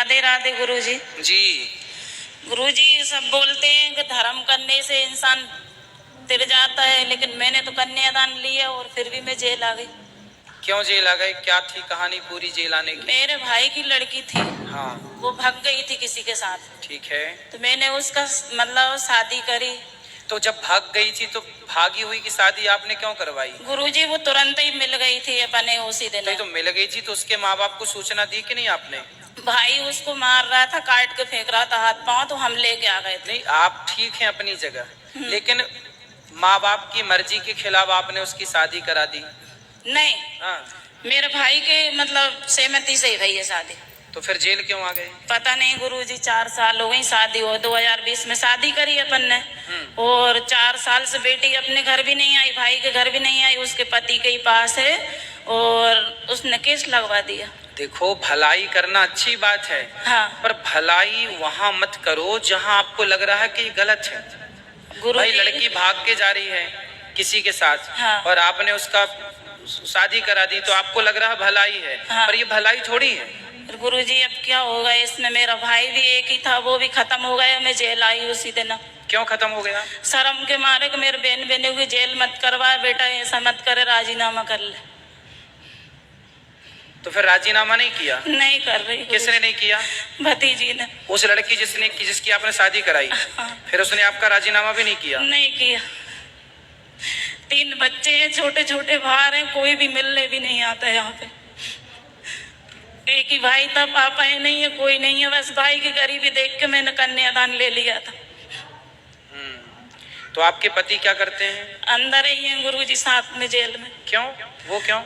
राधे राधे गुरुजी। जी गुरुजी, सब बोलते हैं कि धर्म करने से इंसान तिर जाता है, लेकिन मैंने तो कन्यादान लिया और फिर भी मैं जेल आ गई। क्यों जेल आ गए? क्या थी कहानी पूरी जेल आने की? मेरे भाई की लड़की थी, हाँ वो भाग गई थी किसी के साथ। ठीक है। तो मैंने उसका मतलब शादी करी। तो जब भाग गई थी तो भागी हुई की शादी आपने क्यों करवाई? गुरुजी, वो तुरंत ही मिल गई थी अपने उसी दिन। तो मिल गई थी तो उसके माँ बाप को सूचना दी कि नहीं आपने? भाई उसको मार रहा था, काट के फेंक रहा था हाथ पांव, तो हम लेके आ गए थे। नहीं, आप ठीक हैं अपनी जगह, लेकिन माँ बाप की मर्जी के खिलाफ आपने उसकी शादी करा दी? नहीं। हाँ। मेरे भाई के मतलब सहमति से ही भई है शादी। तो फिर जेल क्यों आ गए? पता नहीं गुरुजी, 4 साल हो गई शादी हो। 2020 में शादी करी अपन ने, और 4 साल से बेटी अपने घर भी नहीं आई, भाई के घर भी नहीं आई, उसके पति के ही पास है, और उसने केस लगवा दिया। देखो, भलाई करना अच्छी बात है। हाँ। पर भलाई वहाँ मत करो जहाँ आपको लग रहा है कि गलत है। भाई, लड़की भाग के जा रही है किसी के साथ, हाँ। और आपने उसका शादी करा दी, तो आपको लग रहा है भलाई है। हाँ। पर ये भलाई थोड़ी है। गुरुजी, अब क्या होगा इसमें? मेरा भाई भी एक ही था, वो भी खत्म हो गया, मैं जेल आई उसी दिन। क्यों खत्म हो गया? शर्म के मारे कि मेरे बहन बहनों की जेल मत करवाए बेटा, ऐसा मत करे, राजीनामा कर ले। तो फिर राजीनामा नहीं किया? नहीं कर रही। किसने नहीं किया? भतीजी ने। उस लड़की जिसकी आपने शादी कराई, फिर उसने आपका राजीनामा भी नहीं किया? नहीं किया। 3 बच्चे हैं, छोटे छोटे बाहर हैं, कोई भी मिलने भी नहीं आता यहाँ पे। एक ही भाई था, पापा है नहीं है, कोई नहीं है, बस भाई की गरीबी देख के मैंने कन्यादान ले लिया था। तो आपके पति क्या करते हैं? अंदर ही हैं गुरुजी, साथ में जेल में। क्यों? वो क्यों?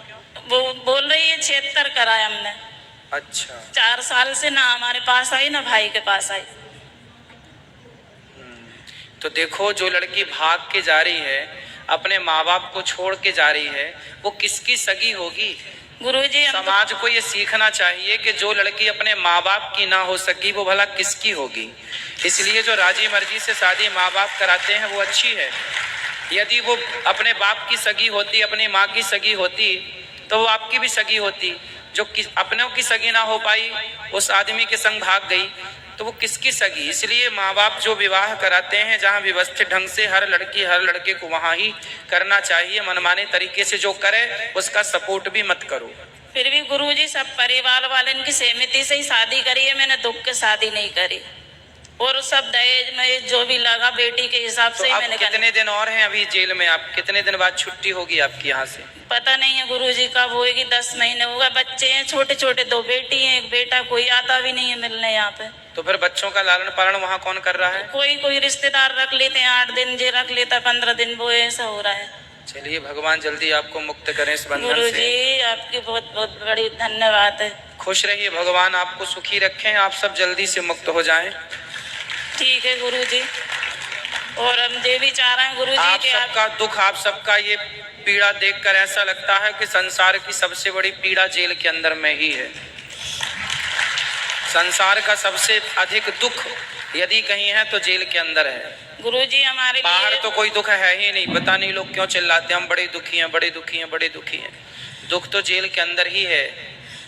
वो बोल रही है 76 कराया हमने। अच्छा। 4 साल से ना हमारे पास आई ना भाई के पास आई। तो देखो, जो लड़की भाग के जा रही है, अपने माँ बाप को छोड़ के जा रही है, वो किसकी सगी होगी? गुरुजी, समाज को ये सीखना चाहिए कि जो लड़की अपने माँ बाप की ना हो सकी, वो भला किसकी होगी। इसलिए जो राजी मर्जी से शादी माँ बाप कराते हैं वो अच्छी है। यदि वो अपने बाप की सगी होती, अपनी माँ की सगी होती, तो वो आपकी भी सगी होती। जो अपनों की सगी ना हो पाई, उस आदमी के संग भाग गई, तो वो किसकी सगी? इसलिए माँ बाप जो विवाह कराते हैं, जहाँ व्यवस्थित ढंग से हर लड़की हर लड़के को वहाँ ही करना चाहिए। मनमाने तरीके से जो करे उसका सपोर्ट भी मत करो। फिर भी गुरुजी, सब परिवार वाले की सहमति से ही शादी करी है मैंने, दुख के शादी नहीं करी। और सब दहेज में जो भी लगा बेटी के हिसाब से ही मैंने। कितने दिन और हैं अभी जेल में? आप कितने दिन बाद छुट्टी होगी आपकी यहाँ से? पता नहीं है गुरुजी कब होगी, 10 महीने होगा। बच्चे हैं छोटे छोटे, 2 बेटी हैं, 1 बेटा, कोई आता भी नहीं है मिलने यहाँ पे। तो फिर बच्चों का लालन पालन वहाँ कौन कर रहा है? कोई रिश्तेदार रख लेते हैं, 8 दिन जे रख लेता, 15 दिन वो, ऐसा हो रहा है। चलिए, भगवान जल्दी आपको मुक्त करें इस बंधन से। गुरुजी, आपकी बहुत बहुत बड़ी धन्यवाद है। खुश रहिए, भगवान आपको सुखी रखें, आप सब जल्दी से मुक्त हो जाएं। ठीक है गुरुजी। और हम ये भी चाह रहे हैं गुरुजी आप सबका दुख, आप सबका ये पीड़ा देखकर ऐसा लगता है कि संसार की सबसे बड़ी पीड़ा जेल के अंदर में ही है। संसार का सबसे अधिक दुख यदि कहीं है तो जेल के अंदर है। गुरुजी, हमारे बाहर तो कोई दुख है ही नहीं। पता नहीं लोग क्यों चिल्लाते हैं हम बड़े दुखी हैं, बड़े दुखी हैं, बड़े दुखी हैं। दुख तो जेल के अंदर ही है।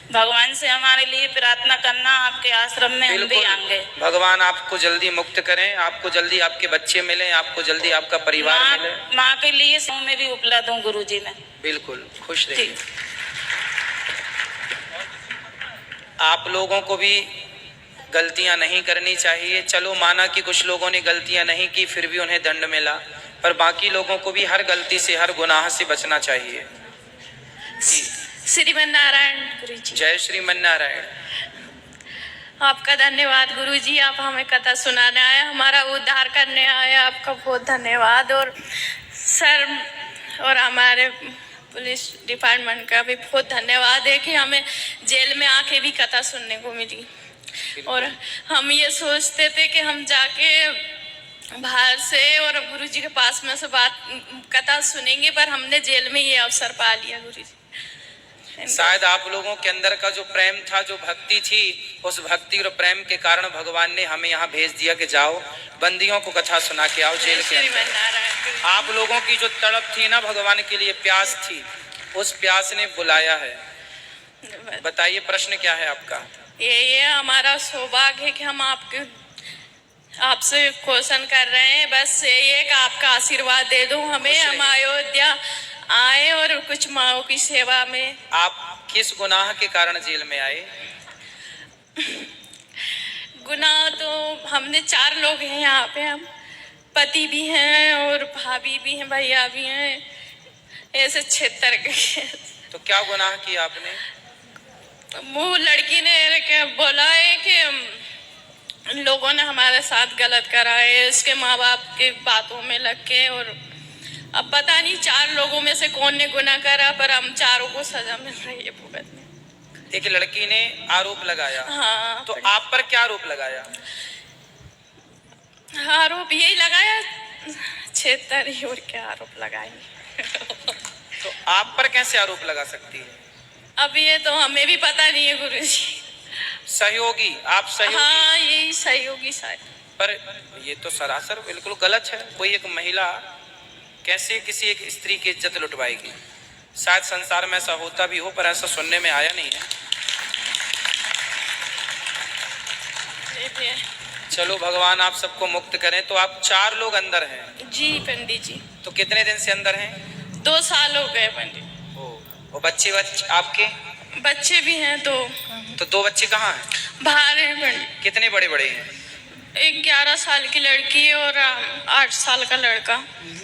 भगवान से हमारे लिए प्रार्थना करना, आपके आश्रम में हम भी आएंगे। भगवान आपको जल्दी मुक्त करें, आपको जल्दी आपके बच्चे मिले, आपको जल्दी आपका परिवार मिले। माँ के लिए मैं भी उपलब्ध हूँ गुरुजी में। बिल्कुल, खुश रहिए। आप लोगों को भी गलतियां नहीं करनी चाहिए। चलो, माना कि कुछ लोगों ने गलतियां नहीं की, फिर भी उन्हें दंड मिला, पर बाकी लोगों को भी हर गलती से, हर गुनाह से बचना चाहिए। श्रीमन नारायण गुरुजी। जय श्रीमन नारायण। आपका धन्यवाद गुरुजी, आप हमें कथा सुनाने आए, हमारा उद्धार करने आए, आपका बहुत धन्यवाद। और सर और हमारे पुलिस डिपार्टमेंट का भी बहुत धन्यवाद है कि हमें जेल में आके भी कथा सुनने को मिली। और हम ये सोचते थे कि हम जाके बाहर से और गुरुजी के पास में से कथा सुनेंगे, पर हमने जेल में ये अवसर पा लिया गुरुजी। शायद आप लोगों के अंदर का जो प्रेम था, जो भक्ति थी, उस भक्ति और प्रेम के कारण भगवान ने हमें यहाँ भेज दिया कि जाओ बंदियों को कथा सुना के आओ जेल के अंदर। आप लोगों की जो तड़प थी ना, भगवान के लिए प्यास थी, उस प्यास ने बुलाया है। बताइए, प्रश्न क्या है आपका? ये हमारा सौभाग्य है कि हम आपसे क्वेश्चन कर रहे हैं। बस ये कि आपका आशीर्वाद दे दो हमें, हम अयोध्या आए और कुछ माओ की सेवा में। आप किस गुनाह के कारण जेल में आए? गुनाह तो हमने 4 लोग हैं यहाँ पे, हम पति भी हैं और भाभी भी हैं, भैया भी हैं, ऐसे 76 के। तो क्या गुनाह किया आपने? वो लड़की ने बोला है कि लोगों ने हमारे साथ गलत करा है, इसके माँ बाप के बातों में लग के, और अब पता नहीं 4 लोगों में से कौन ने गुनाह करा, पर हम 4 को सजा मिल रही है भुगतने। एक लड़की ने आरोप लगाया। हाँ, तो आप पर क्या आरोप लगाया? आरोप यही लगाया 76 और क्या आरोप लगाएंगे। तो आप पर कैसे आरोप लगा सकती है? अब ये तो हमें भी पता नहीं है गुरुजी। सहयोगी, आप सहयोगी? हाँ, यही सहयोगी शायद। पर ये तो सरासर बिल्कुल गलत है। कोई एक महिला कैसे किसी एक स्त्री की इज्जत लुटवाएगी? शायद संसार में ऐसा होता भी हो, पर ऐसा सुनने में आया नहीं है। चलो भगवान आप सबको मुक्त करें। तो आप 4 लोग अंदर हैं? जी पंडित जी। तो कितने दिन से अंदर हैं? 2 साल हो गए पंडित। वो बच्चे आपके? बच्चे भी हैं 2। तो 2 बच्चे कहाँ हैं? बाहर हैं पंडित। कितने बड़े बड़े हैं? एक 11 साल की लड़की और 8 साल का लड़का।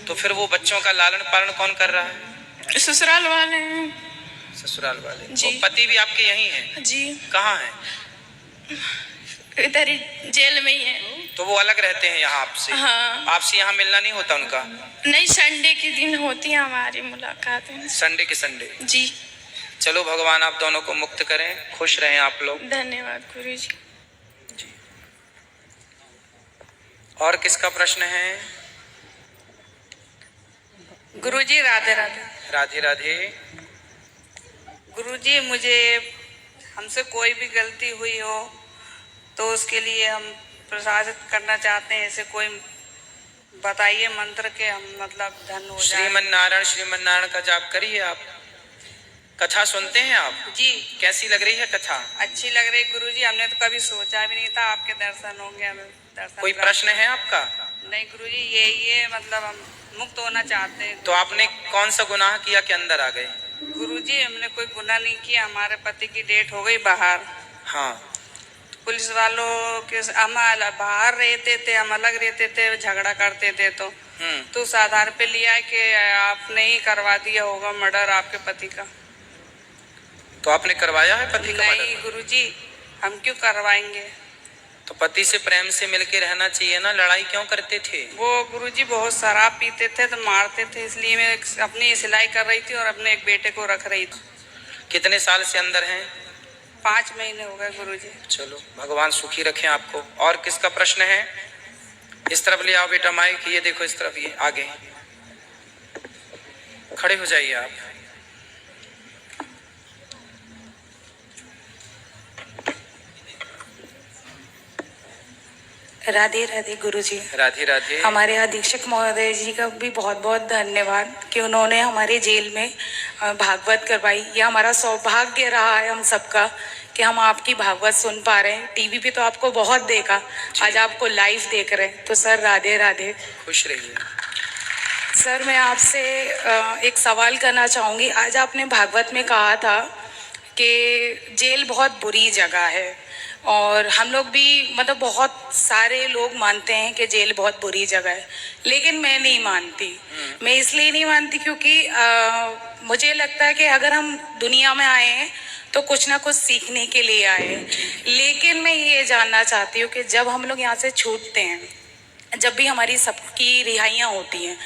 तो फिर वो बच्चों का लालन पालन कौन कर रहा है? ससुराल वाले हैं। ससुराल वाले जी। तो पति भी आपके यहीं हैं? जी। कहाँ हैं? इधर ही जेल में ही है। तो वो अलग रहते हैं यहाँ आपसे? हाँ। आपसे यहाँ मिलना नहीं होता उनका? नहीं, संडे के दिन होती है हमारी मुलाकातें। संडे के संडे? जी। चलो भगवान आप दोनों को मुक्त करें, खुश रहें आप लोग। धन्यवाद गुरुजी। और किसका प्रश्न है? गुरुजी राधे राधे। राधे राधे। गुरुजी मुझे हमसे कोई भी गलती हुई हो तो उसके लिए हम प्रसादित करना चाहते हैं। ऐसे कोई बताइए मंत्र के हम मतलब धन हो जाए। श्रीमन नारायण का जाप करिए आप। कथा सुनते हैं आप? जी। कैसी लग रही है कथा? अच्छी लग रही गुरुजी, हमने तो कभी सोचा भी नहीं था आपके दर्शन होंगे, हमें दर्शन। कोई प्रश्न है आपका? नहीं गुरुजी, ये मतलब हम मुक्त होना चाहते हैं। तो आपने कौन सा गुनाह किया कि अंदर आ गए? गुरुजी हमने कोई गुनाह नहीं किया, हमारे पति की डेथ हो गई बाहर। हाँ। पुलिस वालों के हम बाहर रहते थे, हम अलग रहते थे, झगड़ा करते थे। तो उस आधार पे लिया है कि आपने ही करवा दिया होगा मर्डर आपके पति का। तो आपने करवाया है पति का मर्डर? नहीं गुरुजी, हम क्यों करवाएंगे? तो पति से प्रेम से मिलके रहना चाहिए ना, लड़ाई क्यों करते थे? वो गुरुजी बहुत शराब पीते थे तो मारते थे, इसलिए मैं अपनी सिलाई कर रही थी और अपने एक बेटे को रख रही थी। कितने साल से अंदर हैं? 5 महीने हो गए गुरुजी। चलो भगवान सुखी रखें आपको। और किसका प्रश्न है? इस तरफ ले आओ बेटा माइक, ये देखो इस तरफ, ये आगे खड़े हो जाइए आप। राधे राधे गुरुजी। राधे राधे। हमारे अधीक्षक महोदय जी का भी बहुत बहुत धन्यवाद कि उन्होंने हमारे जेल में भागवत करवाई। यह हमारा सौभाग्य रहा है हम सबका कि हम आपकी भागवत सुन पा रहे हैं। टीवी पे तो आपको बहुत देखा, आज आपको लाइव देख रहे हैं। तो सर राधे राधे। खुश रहिए। सर मैं आपसे एक सवाल करना चाहूँगी। आज आपने भागवत में कहा था कि जेल बहुत बुरी जगह है, और हम लोग भी मतलब बहुत सारे लोग मानते हैं कि जेल बहुत बुरी जगह है, लेकिन मैं नहीं मानती। मैं इसलिए नहीं मानती क्योंकि मुझे लगता है कि अगर हम दुनिया में आए हैं तो कुछ ना कुछ सीखने के लिए आए हैं। लेकिन मैं ये जानना चाहती हूँ कि जब हम लोग यहाँ से छूटते हैं, जब भी हमारी सबकी रिहाइयाँ होती हैं,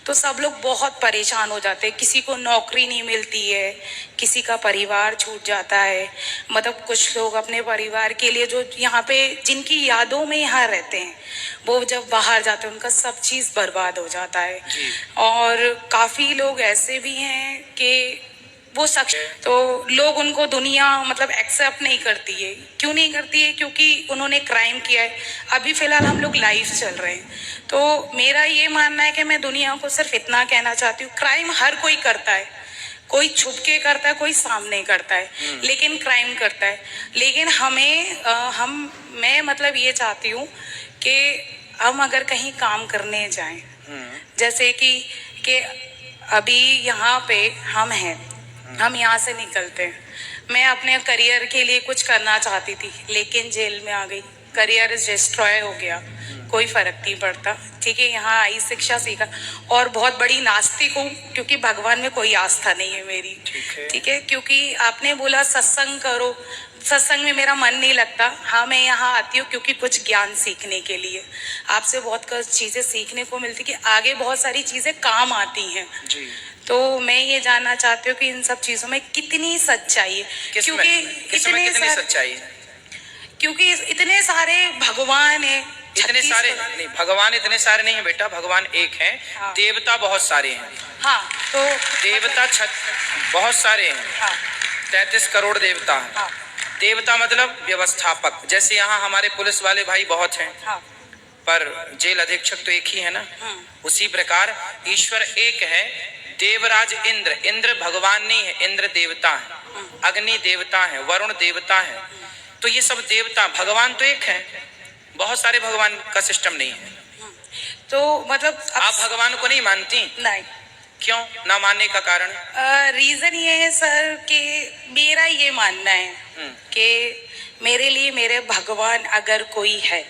तो सब लोग बहुत परेशान हो जाते हैं। किसी को नौकरी नहीं मिलती है, किसी का परिवार छूट जाता है। मतलब कुछ लोग अपने परिवार के लिए जो यहाँ पे जिनकी यादों में यहाँ रहते हैं, वो जब बाहर जाते हैं उनका सब चीज़ बर्बाद हो जाता है। और काफ़ी लोग ऐसे भी हैं कि वो शख्स, तो लोग उनको दुनिया मतलब एक्सेप्ट नहीं करती है। क्यों नहीं करती है? क्योंकि उन्होंने क्राइम किया है। अभी फ़िलहाल हम लोग लाइव चल रहे हैं, तो मेरा ये मानना है कि मैं दुनिया को सिर्फ इतना कहना चाहती हूँ, क्राइम हर कोई करता है, कोई छुप के करता है, कोई सामने करता है, लेकिन क्राइम करता है। लेकिन मैं मतलब ये चाहती हूँ कि हम अगर कहीं काम करने जाएं, जैसे कि अभी यहाँ पे हम हैं, हम यहाँ से निकलते हैं, मैं अपने करियर के लिए कुछ करना चाहती थी, लेकिन जेल में आ गई, करियर डिस्ट्रॉय हो गया, कोई फर्क नहीं पड़ता। ठीक है, यहाँ आई, शिक्षा सीखा, और बहुत बड़ी नास्तिक हूँ क्योंकि भगवान में कोई आस्था नहीं है मेरी। ठीक है, क्योंकि आपने बोला सत्संग करो, सत्संग में मेरा मन नहीं लगता। हाँ, मैं यहाँ आती हूँ क्योंकि कुछ ज्ञान सीखने के लिए, आपसे बहुत चीज़ें सीखने को मिलती कि आगे बहुत सारी चीज़ें काम आती हैं जी। तो मैं ये जानना चाहती हूँ कि इन सब चीज़ों में कितनी सच्चाई है, क्योंकि कितनी सच्चाई है, क्योंकि इतने सारे भगवान हैं। इतने सारे नहीं, भगवान इतने सारे नहीं है बेटा, भगवान एक है। हाँ। देवता बहुत सारे हैं। हाँ, तो देवता बहुत सारे हैं। हाँ। 33 करोड़ देवता हैं। हाँ। देवता मतलब व्यवस्थापक, जैसे यहाँ हमारे पुलिस वाले भाई बहुत हैं। हाँ। पर जेल अधीक्षक तो एक ही है ना। हाँ। उसी प्रकार ईश्वर एक है। देवराज इंद्र, इंद्र भगवान नहीं है, इंद्र देवता है। हाँ। अग्नि देवता है, वरुण देवता है। तो ये सब देवता, भगवान तो एक है, बहुत सारे भगवान का सिस्टम नहीं है। तो मतलब आप भगवान को नहीं मानती? नहीं। क्यों ना मानने का कारण? रीजन ये है सर कि मेरा ये मानना है कि मेरे लिए मेरे भगवान अगर कोई है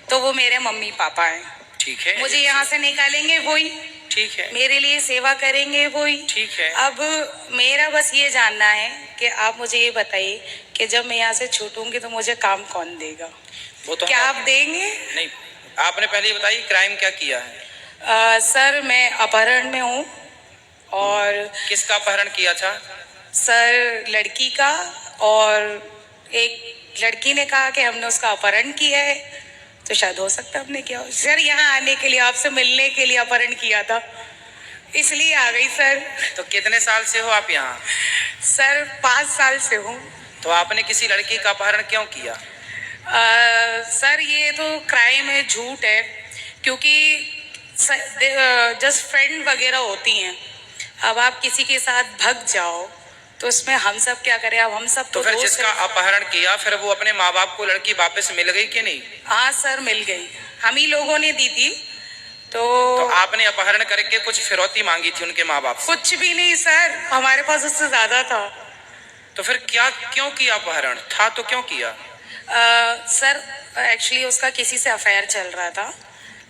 तो वो मेरे मम्मी पापा हैं। ठीक है, मुझे यहाँ से निकालेंगे वही। ठीक है, मेरे लिए सेवा करेंगे वही। ठीक है, अब मेरा बस ये जानना है कि आप मुझे ये बताइए कि जब मैं यहाँ से छूटूंगी तो मुझे काम कौन देगा? वो तो क्या आप देंगे? नहीं, आपने पहले बताइए क्राइम क्या किया है? सर मैं अपहरण में हूँ। और किसका अपहरण किया था? सर लड़की का, और एक लड़की ने कहा कि हमने उसका अपहरण किया है, तो शायद हो सकता है हमने किया हो। सर यहाँ आने के लिए, आपसे मिलने के लिए अपहरण किया था, इसलिए आ गई सर। तो कितने साल से हो आप यहाँ? सर 5 साल से हूँ। तो आपने किसी लड़की का अपहरण क्यों किया? सर ये तो क्राइम है, झूठ है, क्योंकि जस्ट फ्रेंड वगैरह होती हैं। अब आप किसी के साथ भग जाओ तो उसमें हम सब क्या करें? अब हम सब तो फिर जिसका अपहरण किया, फिर वो अपने माँ बाप को लड़की वापस मिल गई कि नहीं? हाँ सर, मिल गई, हम ही लोगों ने दी थी। तो आपने अपहरण करके कुछ फिरौती मांगी थी उनके माँ बाप से? कुछ भी नहीं सर, हमारे पास उससे ज्यादा था। तो फिर क्यों किया अपहरण? था तो क्यों किया? सर एक्चुअली उसका किसी से अफेयर चल रहा था।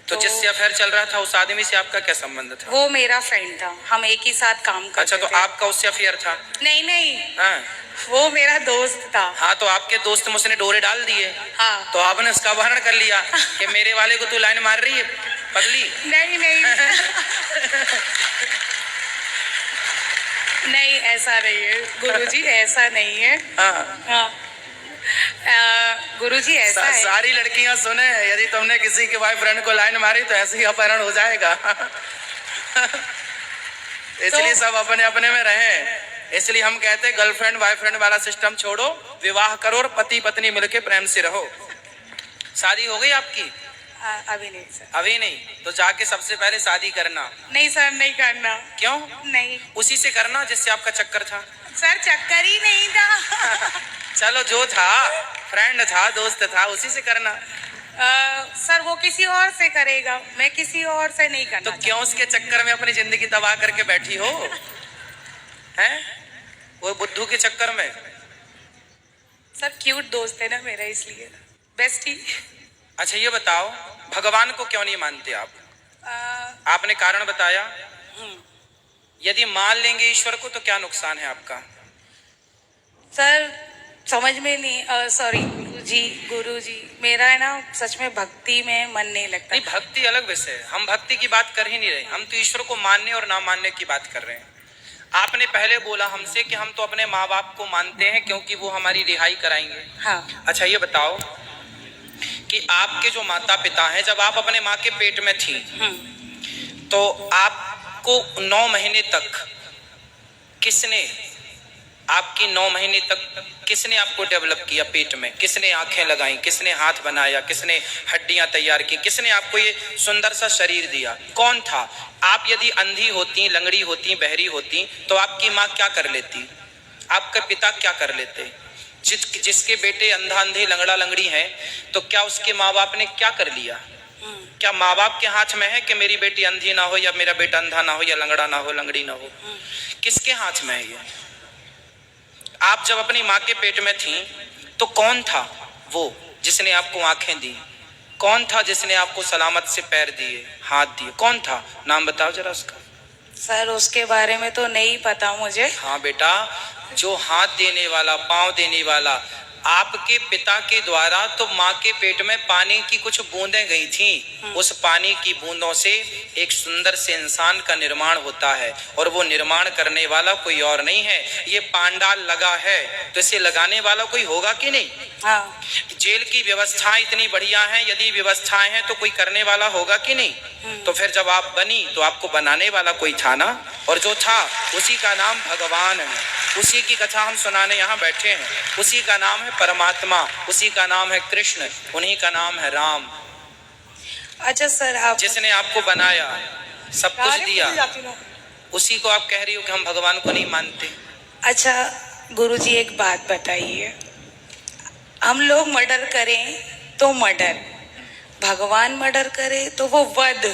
तो जिससे अफेयर चल रहा था उस आदमी से आपका क्या संबंध था? वो मेरा फ्रेंड था, हम एक ही साथ काम करते थे। अच्छा, तो आपका उससे अफेयर था? नहीं। हाँ। वो मेरा दोस्त था। हाँ, तो आपके दोस्त मुझसे डोरे डाल दिए। हाँ। तो आपने उसका अपहरण कर लिया कि मेरे वाले को तू लाइन मार रही है पगली? नहीं नहीं, ऐसा नहीं है गुरुजी, ऐसा नहीं है। हाँ। गुरुजी ऐसा है। सारी लड़कियां सुने, यदि तुमने किसी के बॉयफ्रेंड को लाइन मारी तो ऐसे ही अपहरण हो जाएगा। इसलिए सब अपने अपने में रहे। इसलिए हम कहते हैं गर्लफ्रेंड बॉयफ्रेंड वाला सिस्टम छोड़ो, विवाह करो और पति पत्नी मिलके प्रेम से रहो। शादी हो गई आपकी? अभी नहीं सर। अभी नहीं? तो जाके सबसे पहले शादी करना। नहीं सर, नहीं करना। क्यों नहीं? उसी से करना जिससे आपका चक्कर था। सर चक्कर ही नहीं था। चलो, जो था फ्रेंड था, दोस्त था, उसी से करना। सर वो किसी और से करेगा, मैं किसी और से नहीं करना। तो क्यों उसके चक्कर में अपनी जिंदगी तबाह करके बैठी हो? हैं? वो बुद्धू के चक्कर में। सर क्यूट दोस्त है ना मेरा, इसलिए बेस्टी। अच्छा ये बताओ, भगवान को क्यों नहीं मानते आप? आपने कारण बताया। यदि मान लेंगे ईश्वर को तो क्या नुकसान है आपका? सर समझ में नहीं, सॉरी गुरुजी, मेरा है ना सच में भक्ति में मन नहीं लगता। नहीं, भक्ति अलग विषय है, हम भक्ति की बात कर ही नहीं रहे, हम तो ईश्वर को मानने और ना मानने की बात कर रहे हैं। आपने पहले बोला हमसे कि हम तो अपने माँ बाप को मानते हैं क्योंकि वो हमारी रिहाई कराएंगे। हाँ। अच्छा ये बताओ कि आपके जो माता पिता हैं, जब आप अपने माँ के पेट में थी तो आपको 9 महीने तक किसने आपकी 9 महीने तक किसने आपको डेवलप किया पेट में? किसने आंखें लगाई? किसने हाथ बनाया? किसने हड्डियां तैयार की? किसने आपको ये सुंदर सा शरीर दिया? कौन था? आप यदि अंधी होती, लंगड़ी होती, बहरी होती तो आपकी माँ क्या कर लेती? आपके पिता क्या कर लेते? जिसके बेटे अंधा अंधे लंगड़ा लंगड़ी हैं तो क्या उसके माँ बाप ने क्या कर लिया? क्या माँ बाप के हाथ में है कि मेरी बेटी अंधी ना हो या मेरा बेटा अंधा ना हो या लंगड़ा ना हो, लंगड़ी ना हो? किसके हाथ में है ये? आप जब अपनी माँ के पेट में थी तो कौन था वो जिसने आपको आंखें दी? कौन था जिसने आपको सलामत से पैर दिए, हाथ दिए? कौन था? नाम बताओ जरा उसका। सर उसके बारे में तो नहीं पता मुझे। हाँ बेटा, जो हाथ देने वाला, पांव देने वाला आपके पिता के द्वारा तो माँ के पेट में पानी की कुछ बूंदें गई थी। उस पानी की बूंदों से एक सुंदर से इंसान का निर्माण होता है और वो निर्माण करने वाला कोई और नहीं है। ये पांडाल लगा है तो इसे लगाने वाला कोई होगा कि नहीं? हाँ। जेल की व्यवस्थाएं इतनी बढ़िया हैं, यदि व्यवस्थाएं हैं तो कोई करने वाला होगा कि नहीं? तो फिर जब आप बनी तो आपको बनाने वाला कोई था ना, और जो था उसी का नाम भगवान है। उसी की कथा हम सुनाने यहाँ बैठे हैं। उसी का नाम है परमात्मा, उसी का नाम है कृष्ण, उन्हीं का नाम है राम। अच्छा सर, आप जिसने आपको बनाया, सब कुछ दिया, उसी को आप कह रही हो कि हम भगवान को नहीं मानते। अच्छा गुरुजी एक बात बताइए, हम लोग मर्डर करें तो मर्डर, भगवान मर्डर करे तो वो वध,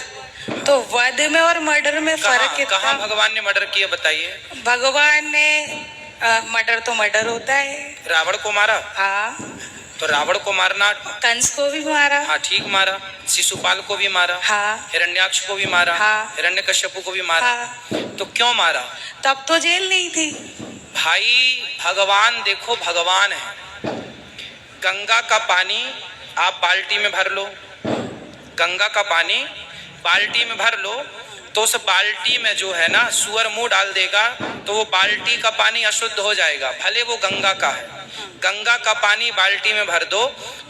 तो वध में और मर्डर में फर्क कितना? कहाँ भगवान ने मर्डर किया बताइए? भगवान ने मर्डर तो मर्डर होता है। रावण को मारा? हाँ। तो रावण को मारना, कंस को भी मारा। हाँ ठीक मारा। शिशुपाल को भी मारा। हाँ। हिरण्याक्ष को भी मारा। हाँ। हिरण्यकश्यप को भी मारा। हाँ। तो क्यों मारा? तब तो जेल नहीं थी भाई। भगवान देखो, भगवान है। गंगा का पानी आप बाल्टी में भर लो, गंगा का पानी बाल्टी में भर लो तो उस बाल्टी में जो है ना सूअर मुंह डाल देगा तो वो बाल्टी का पानी अशुद्ध हो जाएगा, भले वो गंगा का है। गंगा का पानी बाल्टी में भर दो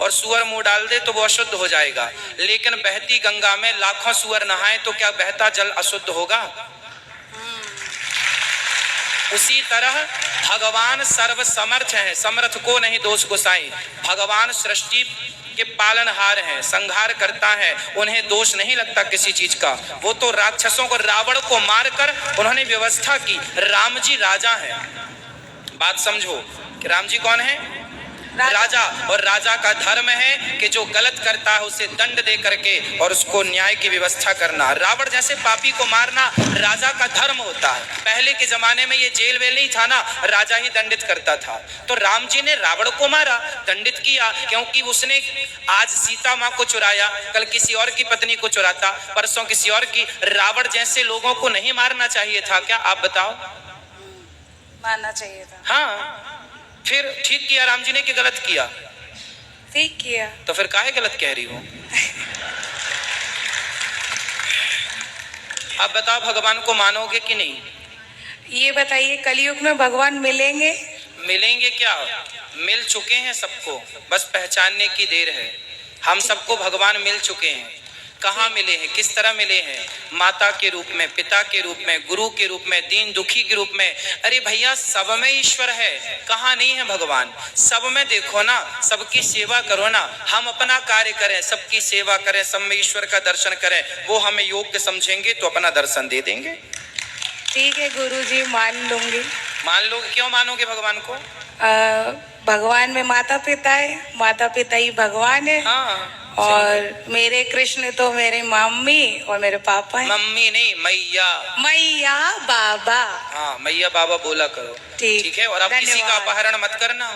और सूअर मुंह डाल दे तो वो अशुद्ध हो जाएगा। लेकिन बहती गंगा में लाखों सूअर नहाए तो क्या बहता जल अशुद्ध होगा? उसी तरह भगवान सर्व समर्थ है, समर्थ को नहीं दोष गोसाई। भगवान सृष्टि के पालनहार हैं, संहार करता है, उन्हें दोष नहीं लगता किसी चीज का। वो तो राक्षसों को, रावण को मारकर उन्होंने व्यवस्था की। राम जी राजा हैं, बात समझो कि राम जी कौन है? राजा। और राजा का धर्म है कि जो गलत करता है उसे दंड दे करके और उसको न्याय की व्यवस्था करना। रावण जैसे पापी को मारना राजा का धर्म होता है। पहले के जमाने में ये जेल वेल नहीं था ना, राजा ही दंडित करता था। तो राम जी ने रावण को मारा, दंडित किया, क्योंकि उसने आज सीता माँ को चुराया, कल किसी और की पत्नी को चुराता, परसों किसी और की। रावण जैसे लोगों को नहीं मारना चाहिए था क्या? आप बताओ। मारना चाहिए था। हाँ, फिर ठीक किया राम जी ने कि गलत किया? ठीक किया। तो फिर काहे गलत कह रही हो? अब बताओ, भगवान को मानोगे कि नहीं? ये बताइए, कलयुग में भगवान मिलेंगे? मिलेंगे क्या? मिल चुके हैं सबको, बस पहचानने की देर है। हम सबको भगवान मिल चुके हैं। कहाँ मिले हैं? किस तरह मिले हैं? माता के रूप में, पिता के रूप में, गुरु के रूप में, दीन दुखी के रूप में। अरे भैया, सब में ईश्वर है, कहाँ नहीं है भगवान? सब में देखो ना, सबकी सेवा करो ना। हम अपना कार्य करें, सबकी सेवा करें, सब में ईश्वर का दर्शन करें, वो हमें योग्य समझेंगे तो अपना दर्शन दे देंगे। ठीक है गुरुजी, मान लूंगी। मान लो। क्यों मानोगे भगवान को? भगवान में माता पिता है, माता पिता ही भगवान है। हाँ। और मेरे कृष्ण तो मेरे मम्मी और मेरे पापा हैं। मम्मी नहीं, मैया। मैया बाबा। हाँ, मैया बाबा बोला करो। ठीक है। और अब किसी का अपहरण मत करना।